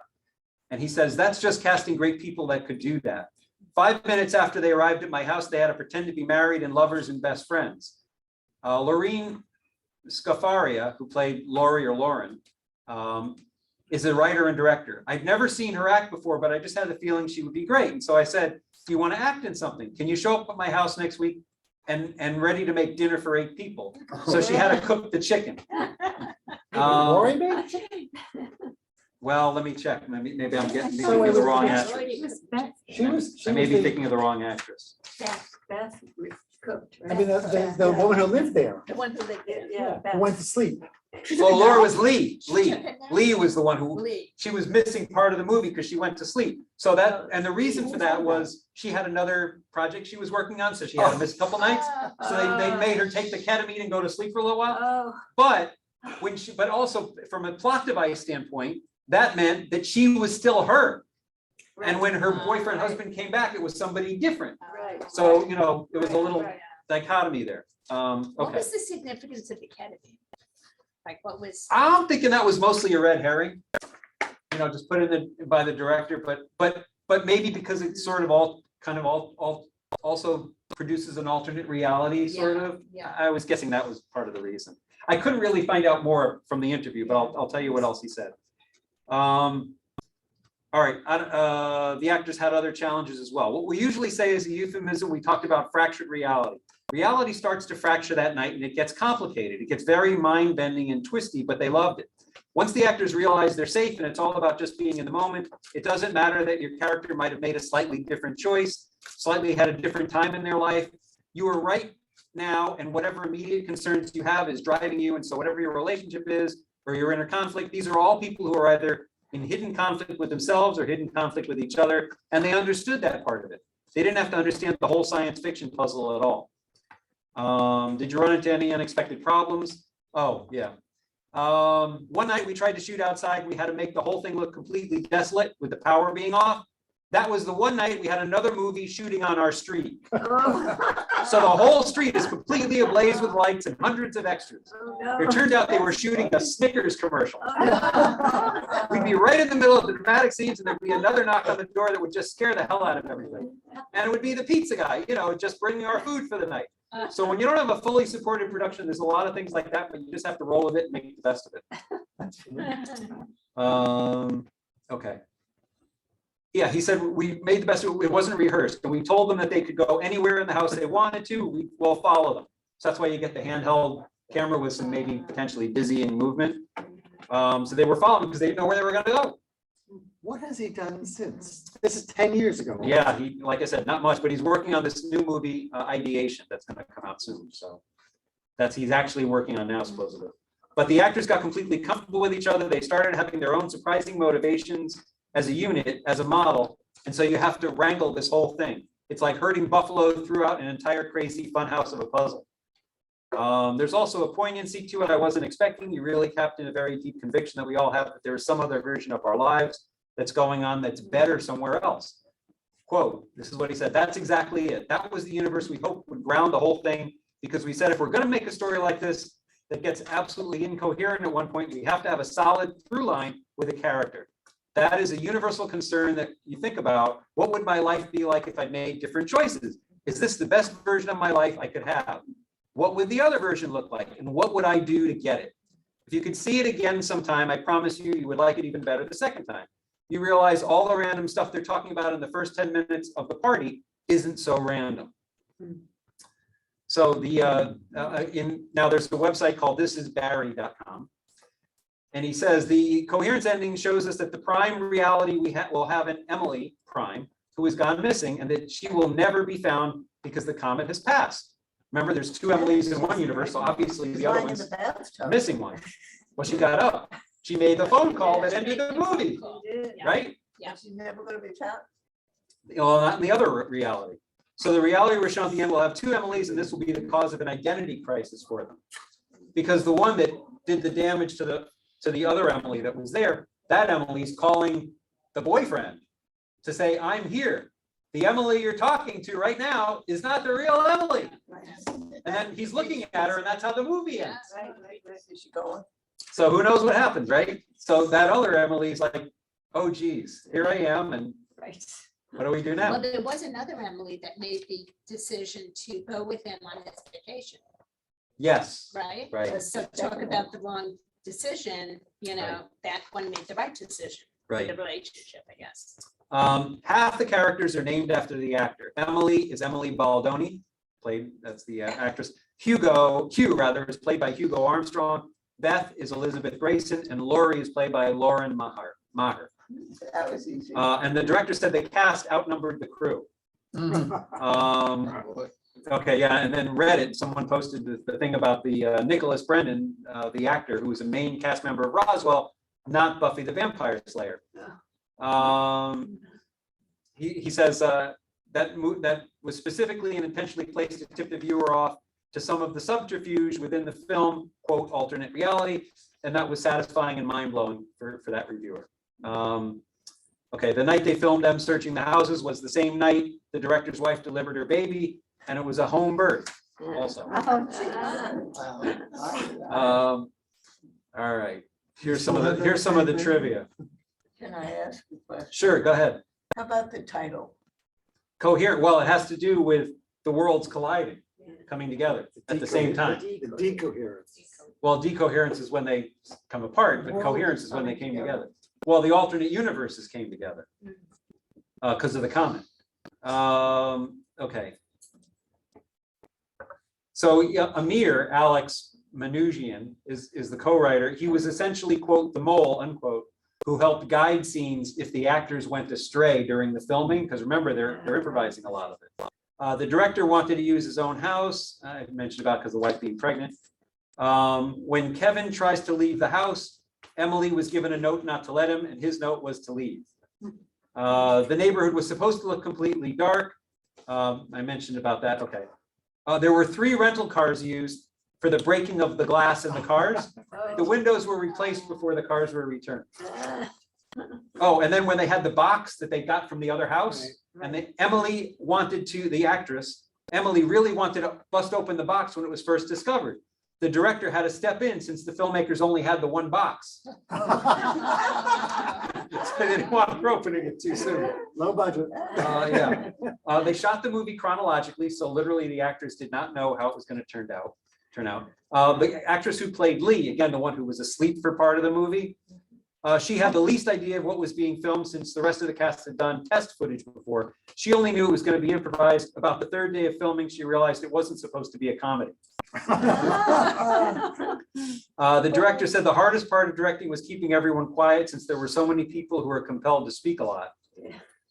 And he says, that's just casting great people that could do that. 5 minutes after they arrived at my house, they had to pretend to be married and lovers and best friends. Lorene Scafaria, who played Laurie or Lauren, is a writer and director. I'd never seen her act before, but I just had the feeling she would be great. And so I said, do you want to act in something? Can you show up at my house next week and ready to make dinner for 8 people? So she had to cook the chicken. Lori made chicken? Well, let me check. Maybe I'm thinking of the wrong actress. I may be thinking of the wrong actress. Beth cooked. I mean, the woman who lived there, The one who lived there. who went to sleep. Well, Laura was Lee. Lee. Okay, now- Lee was the one who, Lee. she was missing part of the movie because she went to sleep. So that, and the reason for that was she had another project she was working on, so she had to miss a couple nights. So they made her take the ketamine and go to sleep for a little while. Oh, But but also from a plot device standpoint, that meant that she was still her. And when her boyfriend, husband came back, it was somebody different. Right. So, you know, it was a little dichotomy there. What Okay. was the significance of the ketamine? Like what was? I'm thinking that was mostly a red herring. You know, just put in by the director, but maybe because it's sort of all also produces an alternate reality, sort of. Yeah. I was guessing that was part of the reason. I couldn't really find out more from the interview, but I'll tell you what else he said. All right, the actors had other challenges as well. What we usually say is a euphemism. We talked about fractured reality. Reality starts to fracture that night and it gets complicated. It gets very mind-bending and twisty, but they loved it. Once the actors realize they're safe and it's all about just being in the moment, it doesn't matter that your character might have made a slightly different choice, slightly had a different time in their life. You are right now, and whatever immediate concerns you have is driving you. And so whatever your relationship is, or your inner conflict, these are all people who are either in hidden conflict with themselves or hidden conflict with each other. And they understood that part of it. They didn't have to understand the whole science fiction puzzle at all. Did you run into any unexpected problems? Oh, yeah. One night we tried to shoot outside. We had to make the whole thing look completely desolate with the power being off. That was the one night we had another movie shooting on our street. So the whole street is completely ablaze with lights and hundreds of extras. It turned out they were shooting a Snickers commercial. We'd be right in the middle of the dramatic scenes and there'd be another knock on the door that would just scare the hell out of everybody. And it would be the pizza guy, you know, just bringing our food for the night. So when you don't have a fully supported production, there's a lot of things like that, but you just have to roll with it and make the best of it. Okay. Yeah, he said we made the best of it. It wasn't rehearsed. And we told them that they could go anywhere in the house they wanted to. We will follow them. So that's why you get the handheld camera with some maybe potentially dizzying movement. So they were following because they didn't know where they were going to go. What has he done since? This is 10 years ago. Yeah, he, like I said, not much, but he's working on this new movie ideation that's going to come out soon. So he's actually working on now, supposedly. But the actors got completely comfortable with each other. They started having their own surprising motivations as a unit, as a model. And so you have to wrangle this whole thing. It's like herding buffalo throughout an entire crazy funhouse of a puzzle. There's also a poignancy to it I wasn't expecting. You really tapped in a very deep conviction that we all have that there's some other version of our lives that's going on that's better somewhere else. Quote, this is what he said, that's exactly it. That was the universe we hoped would ground the whole thing, because we said if we're going to make a story like this that gets absolutely incoherent at one point, we have to have a solid through line with a character. That is a universal concern that you think about. What would my life be like if I made different choices? Is this the best version of my life I could have? What would the other version look like? And what would I do to get it? If you could see it again sometime, I promise you, you would like it even better the second time. You realize all the random stuff they're talking about in the first 10 minutes of the party isn't so random. So now there's a website called thisisbarry.com. And he says the coherence ending shows us that the prime reality will have an Emily prime who has gone missing and that she will never be found because the comet has passed. Remember, there's two Emilys in one universe, so obviously the other one's missing one. Well, she got up. She made the phone call that ended the movie, right? Yeah. She's never gonna be found. Well, not in the other reality. So the reality we're shown at the end will have two Emilys, and this will be the cause of an identity crisis for them. Because the one that did the damage to the other Emily that was there, that Emily's calling the boyfriend to say, I'm here. The Emily you're talking to right now is not the real Emily. And then he's looking at her, and that's how the movie ends. Is she going? So who knows what happens, right? So that other Emily's like, oh geez, here I am, and what do we do now? Well, there was another Emily that made the decision to go with him on his vacation, Yes, right? right, So talk about the wrong decision, you know, that one made the right decision for right. the relationship, I guess. Half the characters are named after the actor. Emily is Emily Baldoni, that's the actress. Hugh is played by Hugo Armstrong. Beth is Elizabeth Grayson, and Laurie is played by Lauren Maher. That was easy. And the director said the cast outnumbered the crew. Okay, yeah, and then Reddit, someone posted the thing about the Nicholas Brennan, the actor who was a main cast member of Roswell, not Buffy the Vampire Slayer. He says that was specifically and intentionally placed to tip the viewer off to some of the subterfuge within the film, quote, alternate reality, and that was satisfying and mind-blowing for that reviewer. Okay, the night they filmed them searching the houses was the same night the director's wife delivered her baby, and it was a home birth also. All right, here's some of the trivia. Can I ask a question? Sure, go ahead. How about the title? Coherent, well, it has to do with the worlds colliding, coming together at the same time. The decoherence. Well, decoherence is when they come apart, but coherence is when they came together. Well, the alternate universes came together because of the comet. Okay. So yeah, Amir, Alex Manouchian, is the co-writer. He was essentially, quote, the mole, unquote, who helped guide scenes if the actors went astray during the filming, because remember, they're improvising a lot of it. The director wanted to use his own house. I mentioned about because the wife being pregnant. When Kevin tries to leave the house, Emily was given a note not to let him, and his note was to leave. The neighborhood was supposed to look completely dark. I mentioned about that. Okay. There were 3 rental cars used for the breaking of the glass in the cars. The windows were replaced before the cars were returned. Oh, and then when they had the box that they got from the other house, and Emily wanted to, the actress, Emily really wanted to bust open the box when it was first discovered. The director had to step in since the filmmakers only had the one box. So they didn't want her opening it too soon. Low budget. Yeah. They shot the movie chronologically, so literally the actors did not know how it was going to turn out. The actress who played Lee, again, the one who was asleep for part of the movie, she had the least idea of what was being filmed since the rest of the cast had done test footage before. She only knew it was going to be improvised. About the 3rd day of filming, she realized it wasn't supposed to be a comedy. The director said the hardest part of directing was keeping everyone quiet since there were so many people who were compelled to speak a lot.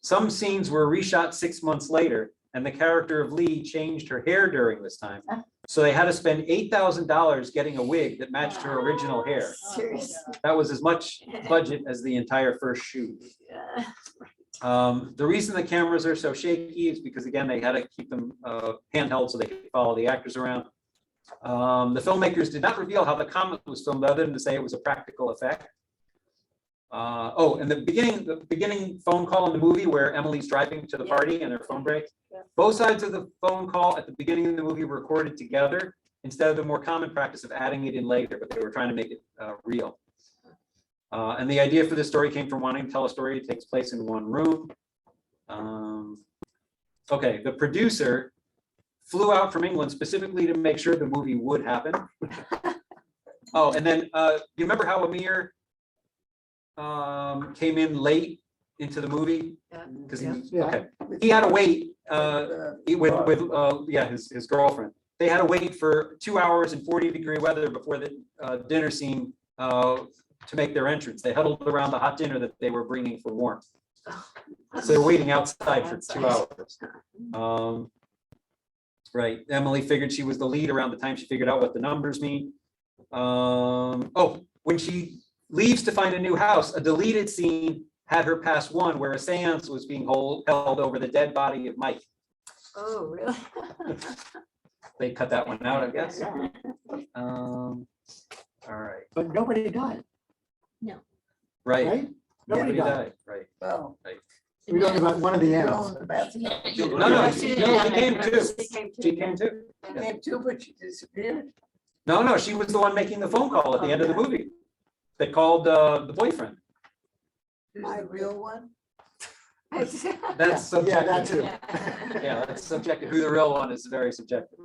Some scenes were reshot 6 months later, and the character of Lee changed her hair during this time. So they had to spend $8,000 getting a wig that matched her original hair. Seriously. That was as much budget as the entire first shoot. The reason the cameras are so shaky is because, again, they had to keep them handheld so they could follow the actors around. The filmmakers did not reveal how the comet was filmed other than to say it was a practical effect. And the beginning phone call in the movie where Emily's driving to the party and her phone breaks. Both sides of the phone call at the beginning of the movie were recorded together instead of the more common practice of adding it in later, but they were trying to make it real. And the idea for this story came from wanting to tell a story that takes place in one room. Okay, the producer flew out from England specifically to make sure the movie would happen. Oh, and then you remember how Amir came in late into the movie? Because he had to wait with his girlfriend. They had to wait for 2 hours in 40-degree weather before the dinner scene to make their entrance. They huddled around the hot dinner that they were bringing for warmth. So they're waiting outside for 2 hours. Right. Emily figured she was the lead around the time she figured out what the numbers mean. When she leaves to find a new house, a deleted scene had her pass one where a seance was being held over the dead body of Mike. Oh, really? They cut that one out, I guess. All right. But nobody died, Right. right? Nobody died. Right. Well. We're talking about one of the animals. No, she came too. She came too. Came too, but she disappeared. No, she was the one making the phone call at the end of the movie. They called the boyfriend. Who's the real one? That's subjective. Yeah, that too. Yeah, that's subjective. Who the real one is very subjective.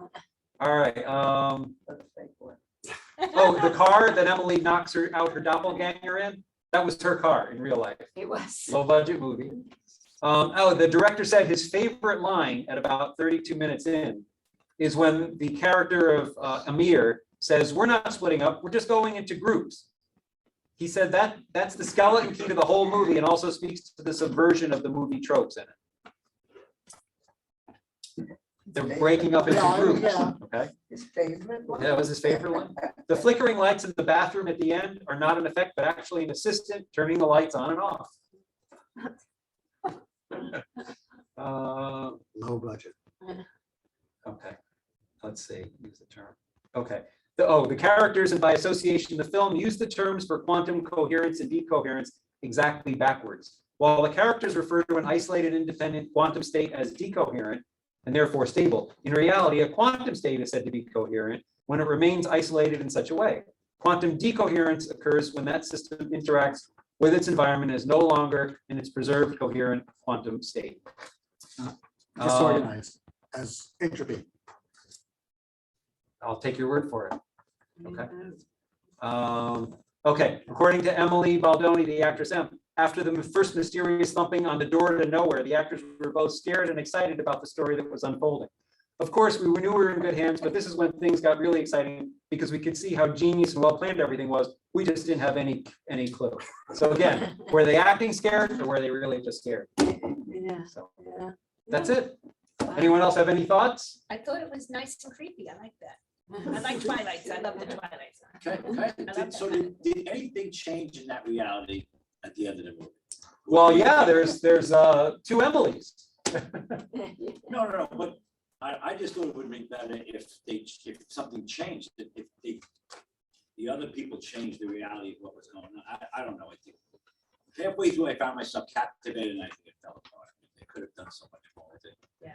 All right. That's a fake one. The car that Emily knocks out her doppelganger in, that was her car in real life. It was. Low budget movie. The director said his favorite line at about 32 minutes in is when the character of Amir says, "We're not splitting up, we're just going into groups." He said that's the skeleton key to the whole movie and also speaks to the subversion of the movie tropes in it. They're breaking up into Yeah, groups, yeah. okay? His favorite one. That was his favorite one. The flickering lights in the bathroom at the end are not an effect, but actually an assistant turning the lights on and off. Low budget. Okay, let's see, use the term. Okay, the characters and by association, the film use the terms for quantum coherence and decoherence exactly backwards. While the characters refer to an isolated independent quantum state as decoherent and therefore stable, in reality, a quantum state is said to be coherent when it remains isolated in such a way. Quantum decoherence occurs when that system interacts with its environment and is no longer in its preserved coherent quantum state. Disorganized as entropy. I'll take your word for it. Okay. Okay, according to Emily Baldoni, the actress M, after the first mysterious thumping on the door to nowhere, the actors were both scared and excited about the story that was unfolding. Of course, we knew we were in good hands, but this is when things got really exciting because we could see how genius and well planned everything was. We just didn't have any clue. So again, were they acting scared or were they really just scared? Yeah. So that's it. Anyone else have any thoughts? I thought it was nice and creepy. I like that. I like Twilights. I love the Twilights. So did anything change in that reality at the end of the movie? Well, yeah, there's two Emilys. No, but I just thought it would be better if something changed, if the other people changed the reality of what was going on. I don't know. I think halfway through, I found myself captivated and I think it fell apart. They could have done so much more with it. Yeah.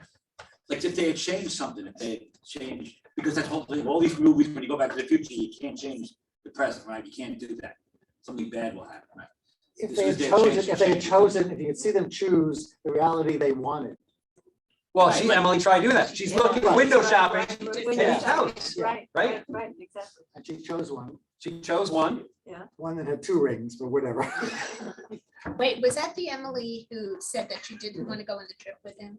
Like if they had changed something, if they had changed, because that's whole thing, all these movies, when you go back to the future, you can't change the present, right? You can't do that. Something bad will happen, right? If they had chosen, if you could see them choose the reality they wanted. Well, Emily tried doing that. She's looking window shopping in his house, Right, right? right, exactly. And she chose one, She chose one. one that had 2 rings, but whatever. Wait, was that the Emily who said that she didn't want to go on the trip with him?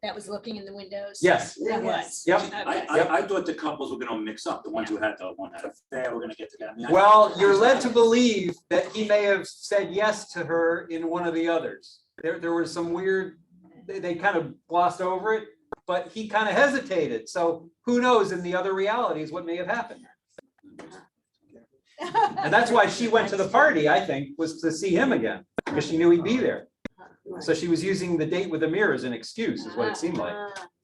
That was looking in the windows? Yes. That was. Yep. Okay. I thought the couples were gonna mix up, the ones who had the one had a affair, were gonna get together. I mean, Well, you're led to believe that he may have said yes to her in one of the others. There was some weird, they kind of glossed over it, but he kind of hesitated. So who knows in the other realities what may have happened. And that's why she went to the party, I think, was to see him again, because she knew he'd be there. So she was using the date with the mirror as an excuse, is what it seemed like.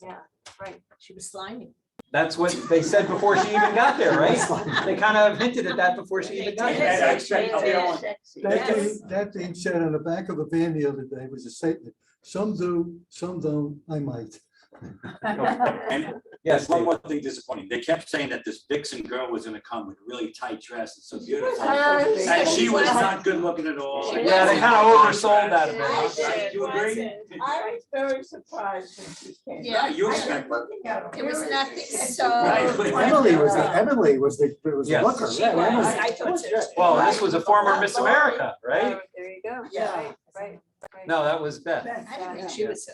Yeah, right. She was slimy. That's what they said before she even got there, right? They kind of hinted at that before she even got there. That being said, on the back of a van the other day was a statement. Some do, some don't, I might. And Yes, one Dave. more thing disappointing, they kept saying that this Vixen girl was gonna come with really tight dress and so beautiful. ugly. And she was not good looking at all. Yeah, they kind of oversold that a bit. huh? Right, you agree? I was very surprised when she came. Yeah, you I expect- kept looking at her. There was really nothing and she so- was- Emily was the Yes. looker. She Yeah, was. Emily. I thought so. Well, this was a former Miss America, right? There you go. Yeah. Right. No, that was Beth. I didn't think she was.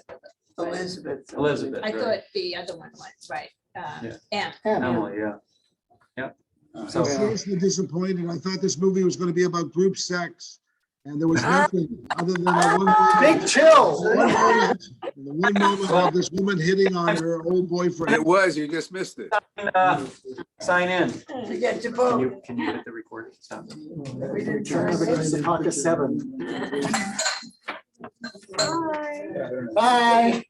Elizabeth. Elizabeth. I right. thought the other one was, right. Yeah. And Emily, yeah. Yep. So, I'm seriously disappointed. I thought this movie was gonna be about group sex. And there was nothing other than that one. Big chill. The one moment of this woman hitting on her old boyfriend. It was, you just missed it. sign in. Forget to Can vote. you hit the recording? Stop. We didn't try. It's the clock is 7. Bye. Bye.